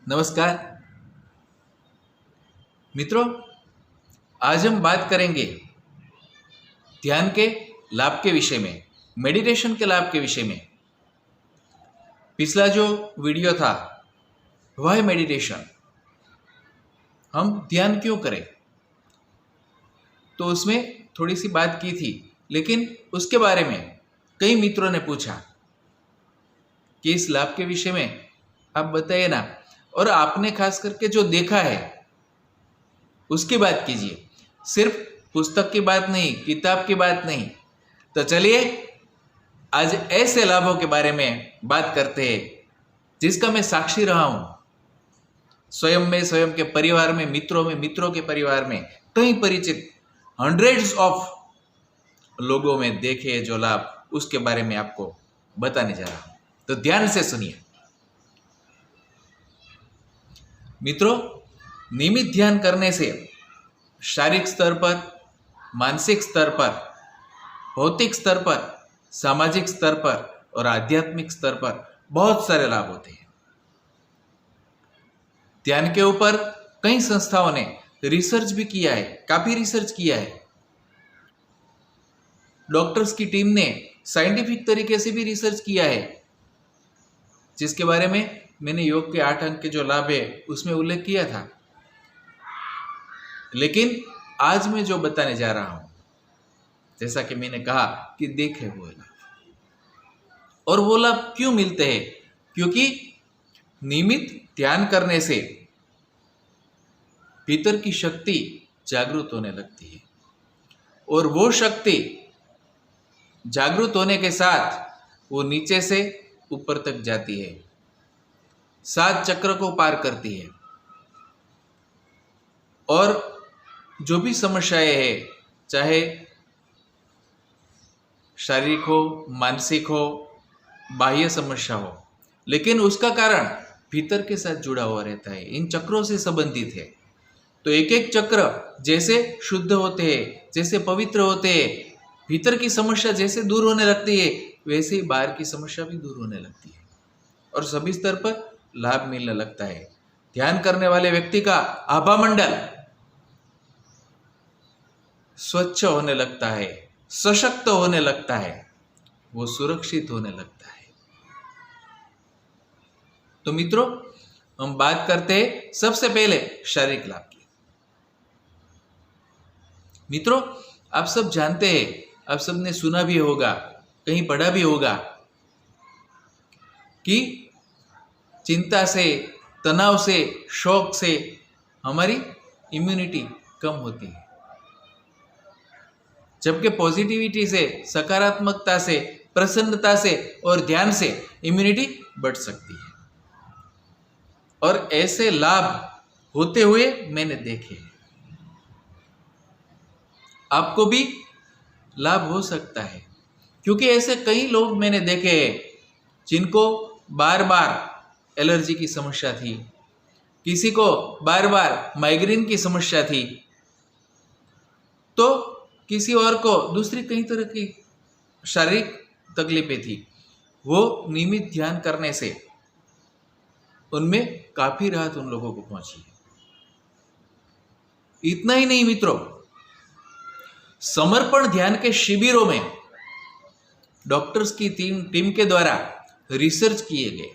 नमस्कार मित्रों, आज हम बात करेंगे ध्यान के लाभ के विषय में, मेडिटेशन के लाभ के विषय में। पिछला जो वीडियो था वह है मेडिटेशन, हम ध्यान क्यों करें, तो उसमें थोड़ी सी बात की थी। लेकिन उसके बारे में कई मित्रों ने पूछा कि इस लाभ के विषय में आप बताइए ना, और आपने खास करके जो देखा है उसकी बात कीजिए, सिर्फ पुस्तक की बात नहीं, किताब की बात नहीं। तो चलिए आज ऐसे लाभों के बारे में बात करते हैं जिसका मैं साक्षी रहा हूं। स्वयं में, स्वयं के परिवार में, मित्रों के परिवार में, कई परिचित हंड्रेड्स ऑफ लोगों में देखे जो लाभ, उसके बारे में आपको बताने जा रहा हूं। तो ध्यान से सुनिए मित्रों। नियमित ध्यान करने से शारीरिक स्तर पर, मानसिक स्तर पर, भौतिक स्तर पर, सामाजिक स्तर पर और आध्यात्मिक स्तर पर बहुत सारे लाभ होते हैं। ध्यान के ऊपर कई संस्थाओं ने रिसर्च भी किया है, काफी रिसर्च किया है। डॉक्टर्स की टीम ने साइंटिफिक तरीके से भी रिसर्च किया है, जिसके बारे में मैंने योग के 8 अंक के जो लाभ है उसमें उल्लेख किया था। लेकिन आज मैं जो बताने जा रहा हूं, जैसा कि मैंने कहा कि देखे हुए लाभ। और वो लाभ क्यों मिलते हैं? क्योंकि नियमित ध्यान करने से भीतर की शक्ति जागृत होने लगती है, और वो शक्ति जागृत होने के साथ वो नीचे से ऊपर तक जाती है, 7 चक्र को पार करती है। और जो भी समस्याएं हैं, चाहे शारीरिक हो, मानसिक हो, बाह्य समस्या हो, लेकिन उसका कारण भीतर के साथ जुड़ा हुआ रहता है, इन चक्रों से संबंधित है। तो एक एक चक्र जैसे शुद्ध होते हैं, जैसे पवित्र होते हैं, भीतर की समस्या जैसे दूर होने लगती है, वैसे ही बाहर की समस्या भी दूर होने लगती है और सभी स्तर पर लाभ मिलने लगता है। ध्यान करने वाले व्यक्ति का आभा मंडल स्वच्छ होने लगता है, सशक्त होने लगता है, वो सुरक्षित होने लगता है। तो मित्रों, हम बात करते हैं सबसे पहले शारीरिक लाभ की। मित्रों, आप सब जानते हैं, आप सबने सुना भी होगा, कहीं पढ़ा भी होगा कि चिंता से, तनाव से, शौक से हमारी इम्यूनिटी कम होती है, जबकि पॉजिटिविटी से, सकारात्मकता से, प्रसन्नता से और ध्यान से इम्यूनिटी बढ़ सकती है। और ऐसे लाभ होते हुए मैंने देखे हैं। आपको भी लाभ हो सकता है, क्योंकि ऐसे कई लोग मैंने देखे हैं जिनको बार बार एलर्जी की समस्या थी, किसी को बार बार माइग्रेन की समस्या थी, तो किसी और को दूसरी कई तरह की शारीरिक तकलीफें थी। वो नियमित ध्यान करने से उनमें काफी राहत उन लोगों को पहुंची। इतना ही नहीं मित्रों, समर्पण ध्यान के शिविरों में डॉक्टर्स की टीम के द्वारा रिसर्च किए गए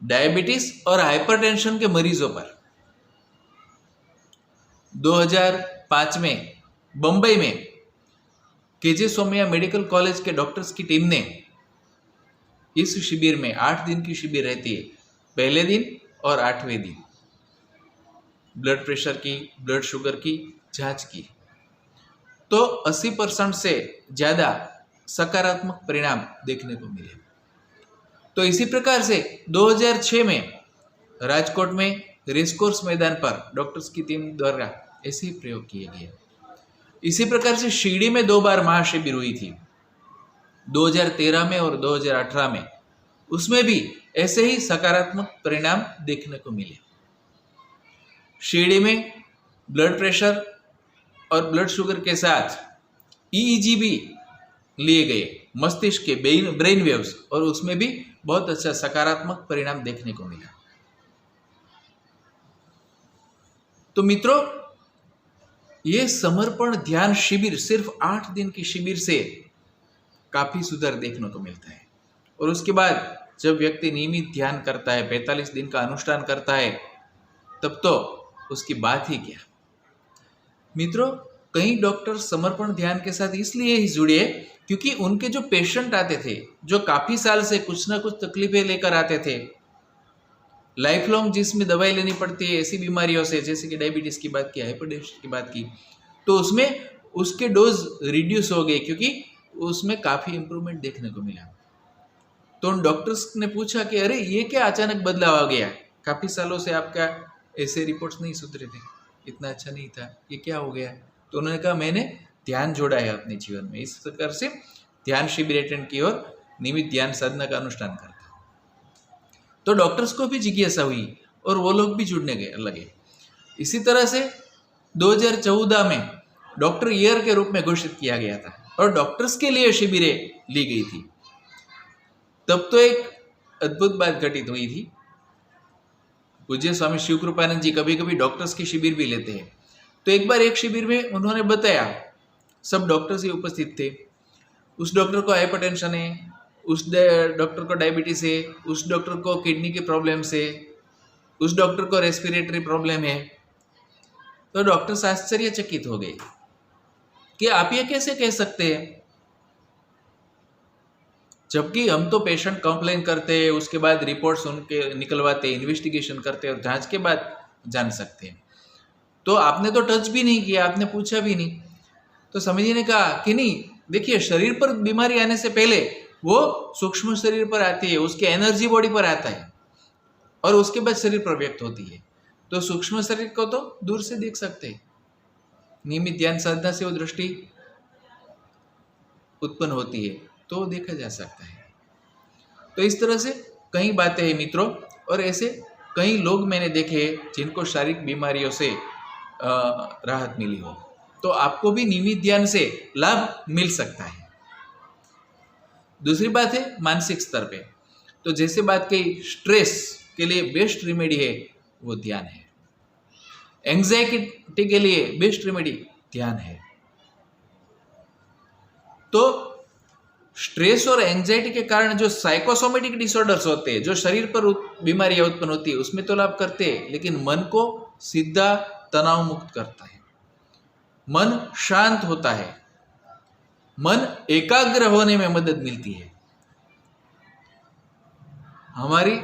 डायबिटीज और हाइपरटेंशन के मरीजों पर 2005 में बंबई में केजे सोमैया मेडिकल कॉलेज के डॉक्टर्स की टीम ने इस शिविर में 8 दिन की शिविर रहती है, पहले दिन और 8वें दिन ब्लड प्रेशर की, ब्लड शुगर की जांच की। तो 80% से ज्यादा सकारात्मक परिणाम देखने को मिले। तो इसी प्रकार से 2006 में राजकोट में रेसकोर्स मैदान पर डॉक्टर्स की टीम द्वारा ऐसे ही प्रयोग किए गए। इसी प्रकार से शिरडी में 2 बार महाशिविर हुई थी, 2013 में और 2018 में। उसमें भी ऐसे ही सकारात्मक परिणाम देखने को मिले। शिरडी में ब्लड प्रेशर और ब्लड शुगर के साथ ईईजी भी लिए गए, मस्तिष्क के ब्रेन वेव्स, और उसमें भी बहुत अच्छा सकारात्मक परिणाम देखने को मिला। तो मित्रों, ये समर्पण ध्यान शिविर सिर्फ 8 दिन की शिविर से काफी सुधार देखने को मिलता है। और उसके बाद जब व्यक्ति नियमित ध्यान करता है, 45 दिन का अनुष्ठान करता है, तब तो उसकी बात ही क्या। मित्रों, कई डॉक्टर समर्पण ध्यान के साथ इसलिए ही जुड़े क्योंकि उनके जो पेशेंट आते थे, जो काफी साल से कुछ ना कुछ तकलीफें लेकर आते थे, लाइफ लॉन्ग जिसमें दवाई लेनी पड़ती है ऐसी बीमारियों से, जैसे कि डायबिटीज की बात की, हाइपरटेंशन की बात की, तो उसमें उसके डोज रिड्यूस हो गए क्योंकि उसमें काफी इंप्रूवमेंट देखने को मिला। तो उन डॉक्टर्स ने पूछा कि अरे ये क्या अचानक बदलाव आ गया, काफी सालों से आपका ऐसे रिपोर्ट्स नहीं सुधरे थे, इतना अच्छा नहीं था, ये क्या हो गया। तो उन्होंने कहा मैंने ध्यान जोड़ा है अपने जीवन में, इस प्रकार से ध्यान शिविर अटेंड की और नियमित ध्यान साधना का अनुष्ठान करता। तो डॉक्टर्स को भी जिज्ञासा हुई और वो लोग भी जुड़ने लगे। इसी तरह से 2014 में डॉक्टर ईयर के रूप में घोषित किया गया था और डॉक्टर्स के लिए शिविरें ली गई थी। तब तो एक अद्भुत बात घटित हुई थी। पूज्य स्वामी शिव कृपानंद जी कभी कभी डॉक्टर्स की शिविर भी लेते हैं। तो एक बार एक शिविर में उन्होंने बताया, सब डॉक्टर्स ही उपस्थित थे, उस डॉक्टर को हाइपरटेंशन है, उस डॉक्टर को डायबिटीज है, उस डॉक्टर को किडनी की प्रॉब्लम है, उस डॉक्टर को रेस्पिरेटरी प्रॉब्लम है। तो डॉक्टर्स आश्चर्यचकित हो गए कि आप ये कैसे कह सकते हैं, जबकि हम तो पेशेंट कंप्लेन करते हैं, उसके बाद रिपोर्ट्स उनके निकलवाते, इन्वेस्टिगेशन करते और जांच के बाद जान सकते हैं। तो आपने तो टच भी नहीं किया, आपने पूछा भी नहीं। तो स्वामी जी ने कहा कि नहीं, देखिए शरीर पर बीमारी आने से पहले वो सूक्ष्म शरीर पर आती है, उसके एनर्जी बॉडी पर आता है और उसके बाद शरीर पर व्यक्त होती है। तो सूक्ष्म शरीर को तो दूर से देख सकते हैं, नियमित ध्यान साधना से वो दृष्टि उत्पन्न होती है, तो वो देखा जा सकता है। तो इस तरह से कई बातें हैं मित्रों, और ऐसे कई लोग मैंने देखे जिनको शारीरिक बीमारियों से राहत मिली हो। तो आपको भी नियमित ध्यान से लाभ मिल सकता है। दूसरी बात है मानसिक स्तर पे, तो जैसे बात कही, स्ट्रेस के लिए बेस्ट रेमेडी है वो ध्यान है। एंजाइटी के लिए बेस्ट रेमेडी ध्यान है। तो स्ट्रेस और एंजाइटी के कारण जो साइकोसोमेटिक डिसऑर्डर्स होते हैं, जो शरीर पर बीमारियां उत्पन्न होती है, उसमें तो लाभ करते हैं, लेकिन मन को सीधा तनाव मुक्त करता है, मन शांत होता है, मन एकाग्र होने में मदद मिलती है, हमारी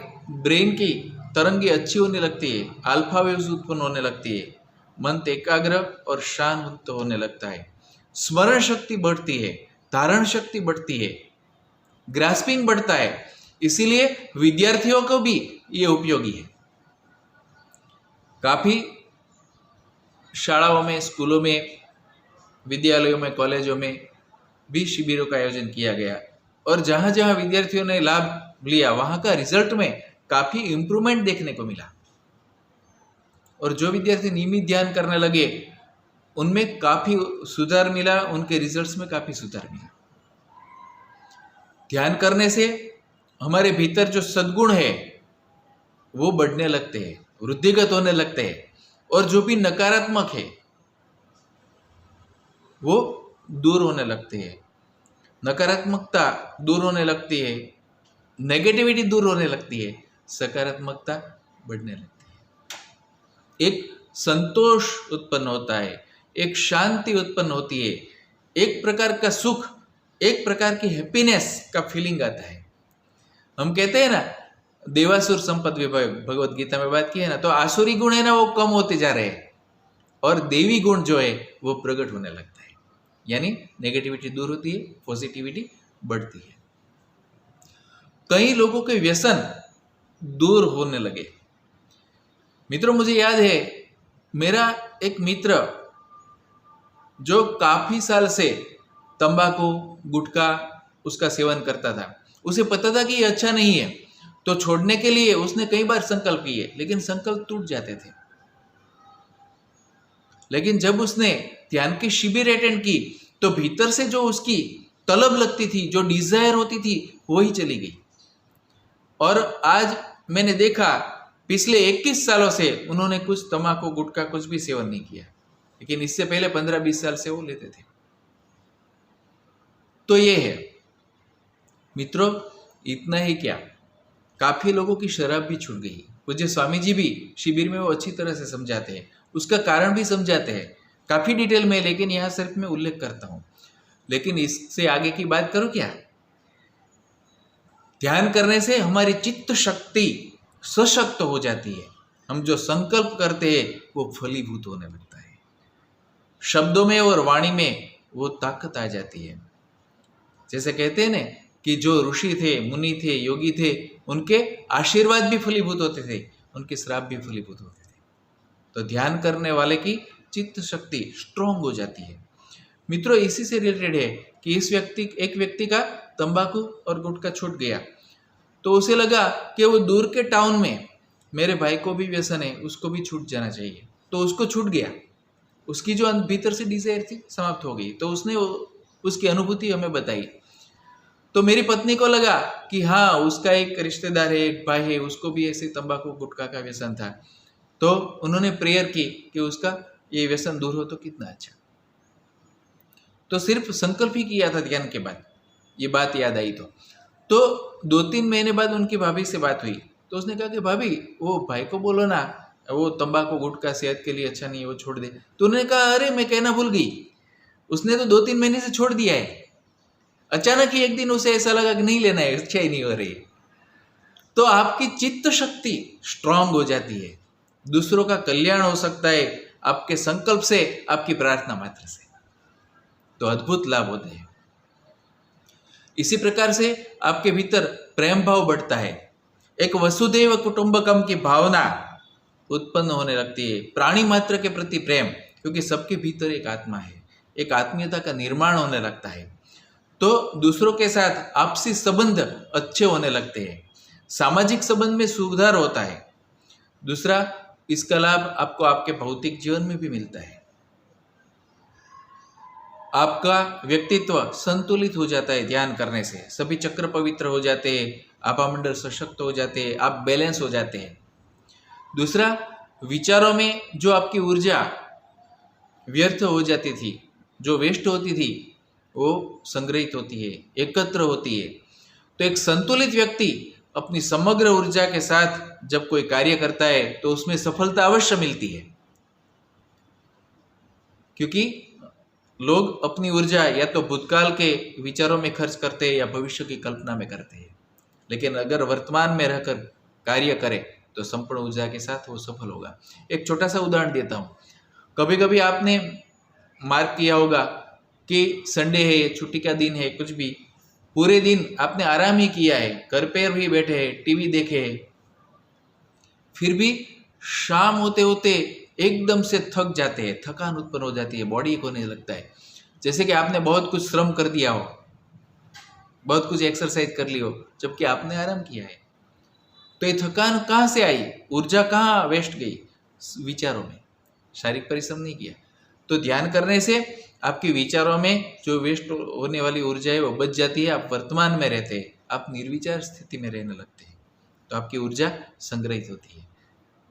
ब्रेन की तरंगे अच्छी होने लगती है, अल्फा वेव्स उत्पन्न होने लगती है, मन एकाग्र और शांत होने लगता है, स्मरण शक्ति बढ़ती है, धारण शक्ति बढ़ती है, ग्रास्पिंग बढ़ता है। इसीलिए विद्यार्थियों को भी ये उपयोगी है। काफी शालाओं में, स्कूलों में, विद्यालयों में, कॉलेजों में भी शिविरों का आयोजन किया गया और जहां जहां विद्यार्थियों ने लाभ लिया वहां का रिजल्ट में काफी इंप्रूवमेंट देखने को मिला। और जो विद्यार्थी नियमित ध्यान करने लगे उनमें काफी सुधार मिला, उनके रिजल्ट्स में काफी सुधार मिला। ध्यान करने से हमारे भीतर जो सद्गुण है वो बढ़ने लगते हैं, वृद्धिगत होने लगते हैं, और जो भी नकारात्मक है वो दूर होने लगते हैं। नकारात्मकता दूर होने लगती है, नेगेटिविटी दूर होने लगती है, सकारात्मकता बढ़ने लगती है, एक संतोष उत्पन्न होता है, एक शांति उत्पन्न होती है, एक प्रकार का सुख, एक प्रकार की हैप्पीनेस का फीलिंग आता है। हम कहते हैं ना, देवासुर संपद विभाग भगवत गीता में बात की है ना, तो आसुरी गुण है ना वो कम होते जा रहे हैं और देवी गुण जो है वो प्रकट होने लगता है, यानी नेगेटिविटी दूर होती है, पॉजिटिविटी बढ़ती है। कई लोगों के व्यसन दूर होने लगे। मित्रों, मुझे याद है मेरा एक मित्र जो काफी साल से तंबाकू, गुटखा उसका सेवन करता था, उसे पता था कि ये अच्छा नहीं है, तो छोड़ने के लिए उसने कई बार संकल्प किए, लेकिन संकल्प टूट जाते थे। लेकिन जब उसने ध्यान की शिविर अटेंड की तो भीतर से जो उसकी तलब लगती थी, जो डिजायर होती थी, वो ही चली गई। और आज मैंने देखा पिछले 21 सालों से उन्होंने कुछ तम्बाकू गुटखा कुछ भी सेवन नहीं किया, लेकिन इससे पहले 15-20 साल से वो लेते थे। तो ये है मित्रों, इतना ही क्या, काफी लोगों की शराब भी छूट गई। पूज्य स्वामी जी भी शिविर में वो अच्छी तरह से समझाते हैं, उसका कारण भी समझाते हैं काफी डिटेल में, लेकिन यहाँ सिर्फ मैं उल्लेख करता हूँ। लेकिन इससे आगे की बात करूं क्या? ध्यान करने से हमारी चित्त शक्ति सशक्त हो जाती है। हम जो संकल्प करते हैं वो फलीभूत होने लगता है। शब्दों में और वाणी में वो ताकत आ जाती है। जैसे कहते हैं ना कि जो ऋषि थे, मुनि थे, योगी थे, उनके आशीर्वाद भी फलीभूत होते थे, उनके श्राप भी फलीभूत होते थे। तो ध्यान करने वाले की चित्त शक्ति स्ट्रांग हो जाती है। मित्रों, इसी से रिलेटेड है कि एक व्यक्ति का तंबाकू और गुटखा छूट गया, तो उसे लगा कि वो दूर के टाउन में मेरे भाई को भी व्यसन है, उसको भी छूट जाना चाहिए, तो उसको छूट गया। उसकी जो भीतर से डिजायर थी समाप्त हो गई। तो उसने उसकी अनुभूति हमें बताई। तो मेरी पत्नी को लगा कि हाँ, उसका एक रिश्तेदार है, एक भाई है, उसको भी ऐसे तंबाकू गुटखा का व्यसन था। तो उन्होंने प्रेयर की कि उसका ये व्यसन दूर हो तो कितना अच्छा। तो सिर्फ संकल्प ही किया था ध्यान के बाद, ये बात याद आई। तो 2-3 महीने बाद उनकी भाभी से बात हुई, तो उसने कहा कि भाभी, वो भाई को बोलो ना, वो तंबाकू गुटखा सेहत के लिए अच्छा नहीं है, वो छोड़ दे। तो उन्होंने कहा, अरे मैं कहना भूल गई, उसने तो 2-3 महीने से छोड़ दिया है। अचानक ही एक दिन उसे ऐसा लगा कि नहीं लेना है, इच्छा ही नहीं हो रही। तो आपकी चित्त शक्ति स्ट्रांग हो जाती है। दूसरों का कल्याण हो सकता है आपके संकल्प से, आपकी प्रार्थना मात्र से। तो अद्भुत लाभ होते हैं। इसी प्रकार से आपके भीतर प्रेम भाव बढ़ता है, एक वसुधैव कुटुंबकम की भावना उत्पन्न होने लगती है, प्राणी मात्र के प्रति प्रेम, क्योंकि सबके भीतर एक आत्मा है, एक आत्मीयता का निर्माण होने लगता है। तो दूसरों के साथ आपसी संबंध अच्छे होने लगते हैं, सामाजिक संबंध में सुधार होता है। दूसरा, इसका लाभ आपको आपके भौतिक जीवन में भी मिलता है। आपका व्यक्तित्व संतुलित हो जाता है ध्यान करने से, सभी चक्र पवित्र हो जाते हैं, आभामंडल सशक्त हो जाते हैं, आप बैलेंस हो जाते हैं। दूसरा, विचारों में जो आपकी ऊर्जा व्यर्थ हो जाती थी, जो वेस्ट होती थी, वो संग्रहित होती है, एकत्र होती है। तो एक संतुलित व्यक्ति अपनी समग्र ऊर्जा के साथ जब कोई कार्य करता है तो उसमें सफलता अवश्य मिलती है, क्योंकि लोग अपनी ऊर्जा या तो भूतकाल के विचारों में खर्च करते हैं या भविष्य की कल्पना में करते हैं। लेकिन अगर वर्तमान में रहकर कार्य करें तो संपूर्ण ऊर्जा के साथ वो सफल होगा। एक छोटा सा उदाहरण देता हूँ। कभी कभी आपने मार्क किया होगा कि संडे है, छुट्टी का दिन है, कुछ भी, पूरे दिन आपने आराम ही किया है, घर पे भी बैठे हैं, टीवी देखे है, फिर भी शाम होते होते एकदम से थक जाते हैं, थकान उत्पन्न हो जाती है, बॉडी को होने लगता है, जैसे कि आपने बहुत कुछ श्रम कर दिया हो, बहुत कुछ एक्सरसाइज कर ली हो, जबकि आपने आराम किया है। तो ये थकान कहाँ से आई, ऊर्जा कहाँ वेस्ट गई? विचारों में, शारीरिक परिश्रम नहीं किया। तो ध्यान करने से आपके विचारों में जो वेस्ट होने वाली ऊर्जा है वो बच जाती है, आप वर्तमान में रहते हैं, आप निर्विचार स्थिति में रहने लगते हैं। तो आपकी ऊर्जा संग्रहित होती है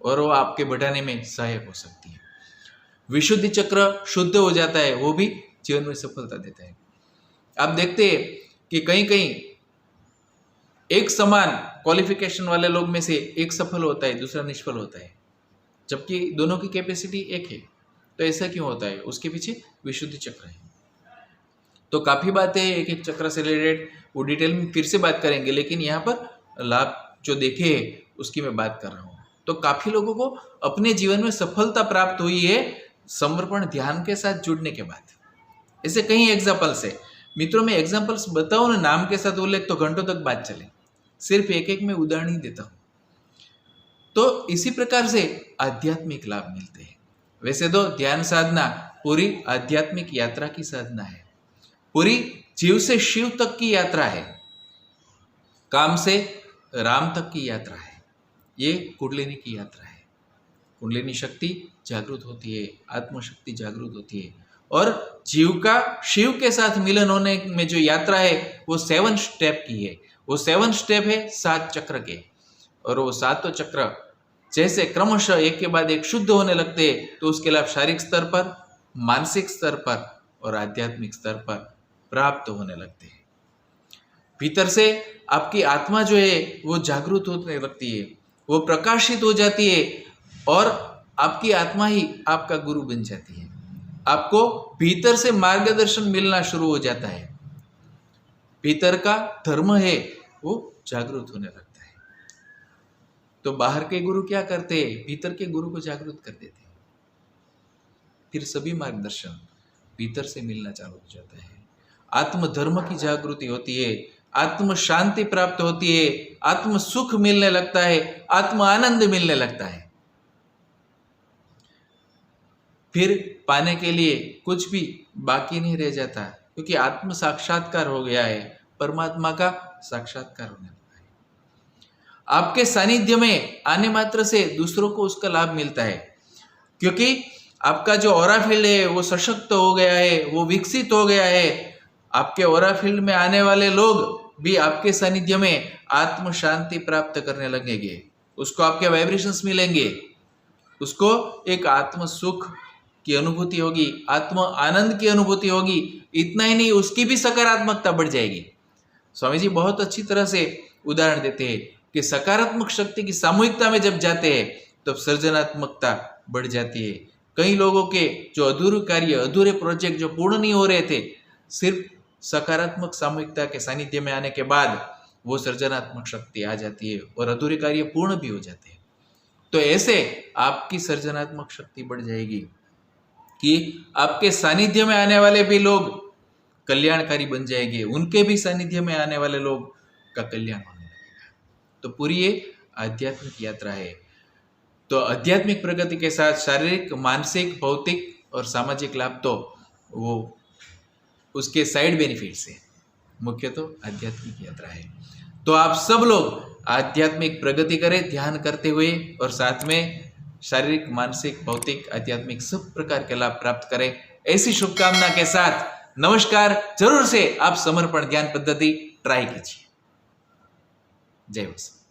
और वो आपके बढ़ाने में सहायक हो सकती है। विशुद्धि चक्र शुद्ध हो जाता है, वो भी जीवन में सफलता देता है। आप देखते हैं कि कहीं कहीं एक समान क्वालिफिकेशन वाले लोग में से एक सफल होता है, दूसरा निष्फल होता है, जबकि दोनों की कैपेसिटी एक है। तो ऐसा क्यों होता है? उसके पीछे विशुद्धि चक्र है। तो काफ़ी बातें एक एक चक्र से रिलेटेड वो डिटेल में फिर से बात करेंगे, लेकिन यहाँ पर लाभ जो देखे उसकी मैं बात कर रहा हूँ। तो काफ़ी लोगों को अपने जीवन में सफलता प्राप्त हुई है समर्पण ध्यान के साथ जुड़ने के बाद। ऐसे कई एग्जाम्पल्स है मित्रों, में एग्जाम्पल्स बताऊँ ना नाम के साथ उल्लेख तो घंटों तक बात चले, सिर्फ एक एक में उदाहरण ही देता हूँ। तो इसी प्रकार से आध्यात्मिक लाभ मिलते हैं। वैसे तो ध्यान साधना पूरी आध्यात्मिक यात्रा की साधना है, पूरी जीव से शिव तक की यात्रा है, काम से राम तक की यात्रा है। ये कुंडलिनी की यात्रा है। कुंडलिनी शक्ति जागृत होती है, आत्मशक्ति जागृत होती है, और जीव का शिव के साथ मिलन होने में जो यात्रा है वो 7 स्टेप की है। वो 7 स्टेप है 7 चक्र के, और वो 7 चक्र जैसे क्रमशः एक के बाद एक शुद्ध होने लगते हैं तो उसके लाभ शारीरिक स्तर पर, मानसिक स्तर पर और आध्यात्मिक स्तर पर प्राप्त होने लगते हैं। भीतर से आपकी आत्मा जो है वो जागृत होने लगती है, वो प्रकाशित हो जाती है और आपकी आत्मा ही आपका गुरु बन जाती है। आपको भीतर से मार्गदर्शन मिलना शुरू हो जाता है। भीतर का धर्म है वो जागृत होने लगता है। तो बाहर के गुरु क्या करते हैं? भीतर के गुरु को जागृत कर देते हैं। फिर सभी मार्गदर्शन भीतर से मिलना चालू हो जाता है। आत्म धर्म की जागृति होती है, आत्म शांति प्राप्त होती है, आत्म सुख मिलने लगता है, आत्म आनंद मिलने लगता है। फिर पाने के लिए कुछ भी बाकी नहीं रह जाता, क्योंकि आत्म साक्षात्कार हो गया है, परमात्मा का साक्षात्कार होने लगा है। आपके सानिध्य में आने मात्र से दूसरों को उसका लाभ मिलता है, क्योंकि आपका जो ऑरा फील्ड है वो सशक्त हो गया है, वो विकसित हो गया है। आपके ऑरा फील्ड में आने वाले लोग भी आपके सानिध्य में आत्म शांति प्राप्त करने लगेंगे, उसको आपके वाइब्रेशंस मिलेंगे, उसको एक आत्म सुख की अनुभूति होगी, आत्म आनंद की अनुभूति होगी। इतना ही नहीं, उसकी भी सकारात्मकता बढ़ जाएगी। स्वामी जी बहुत अच्छी तरह से उदाहरण देते हैं कि सकारात्मक शक्ति की सामूहिकता में जब जाते हैं तब तो सृजनात्मकता बढ़ जाती है। कई लोगों के जो अधूरे कार्य, अधूरे प्रोजेक्ट जो पूर्ण नहीं हो रहे थे, सिर्फ सकारात्मक सामूहिकता के सानिध्य में आने के बाद वो सृजनात्मक शक्ति आ जाती है और अधूरे कार्य पूर्ण भी हो जाते हैं। तो ऐसे आपकी सृजनात्मक शक्ति बढ़ जाएगी कि आपके सानिध्य में आने वाले भी लोग कल्याणकारी बन जाएंगे, उनके भी सानिध्य में आने वाले लोग का कल्याण होने लगेगा। तो पूरी ये आध्यात्मिक यात्रा है। तो आध्यात्मिक प्रगति के साथ शारीरिक, मानसिक, भौतिक और सामाजिक लाभ तो वो उसके साइड बेनिफिट्स है, मुख्य तो आध्यात्मिक यात्रा है। तो आप सब लोग आध्यात्मिक प्रगति करें ध्यान करते हुए, और साथ में शारीरिक, मानसिक, भौतिक, आध्यात्मिक सब प्रकार के लाभ प्राप्त करें, ऐसी शुभकामना के साथ नमस्कार। जरूर से आप समर्पण ध्यान पद्धति ट्राई कीजिए। जय वसंत।